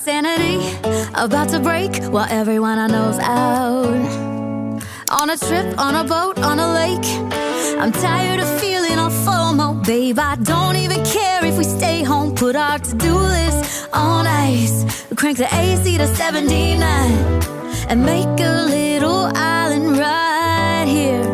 sanity about to break while everyone I know's out. On a trip, on a boat, on a lake, I'm tired of feeling all FOMO. Babe, I don't even care if we stay home. Put our to-do list on ice, crank the AC to 79, and make a little island right here.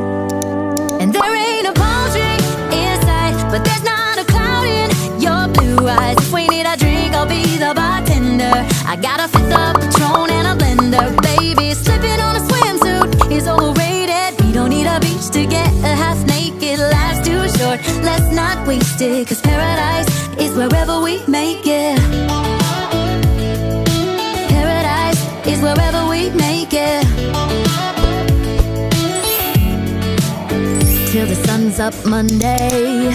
And there ain't a palm tree in sight, but there's not a cloud in your blue eyes. If we need a drink, I'll be the bartender. I got a fifth of Patron and a blender. Baby, slipping on a swimsuit is overrated. We don't need a beach to get a half naked. Life's too short, let's not waste it, 'cause paradise is wherever we make it. Paradise is wherever we make it. Till the sun's up Monday,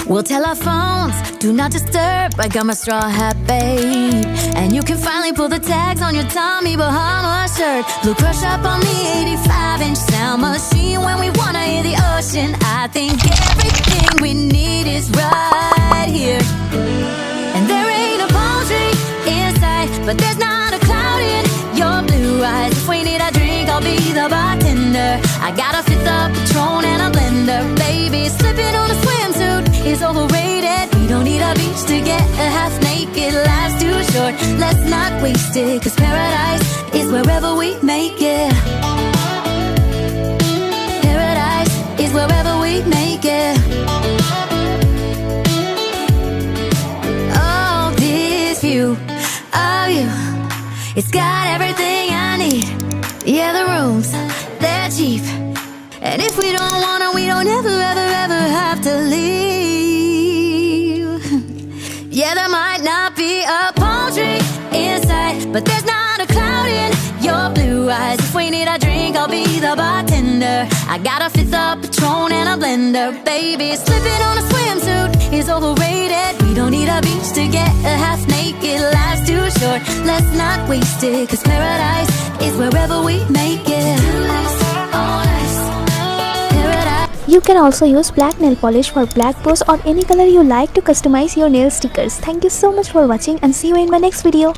we'll tell our phones, do not disturb. I got my straw hat, babe, and you can finally pull the tags on your Tommy Bahama shirt. Blue crush up on the 85-inch sound machine when we wanna hear the ocean. I think everything we need is right here. And there ain't a palm tree in sight, but there's not a cloud in your blue eyes. If we need a drink, I'll be the bartender. I got a fifth of Patron and a blender. Baby, slipping on a swimsuit is overrated. We don't need a beach to get a half naked. Life's too short, let's not waste it, 'cause paradise is wherever we make it. Paradise is wherever we make it. Oh, this view of you, it's got everything I need. Yeah, the rooms, they're cheap, and if we don't wanna, we don't ever, ever, ever have to leave. Yeah, there might not be a palm tree in sight, but there's not a cloud in your blue eyes. If we need a drink, I'll be the bartender. I got a fifth of Patron and a blender. Baby, slipping on a swimsuit is overrated. We don't need a beach to get a half naked. Life's too short, let's not waste it, 'cause paradise is wherever we make it. You can also use black nail polish for black bows or any color you like to customize your nail stickers. Thank you so much for watching and see you in my next video.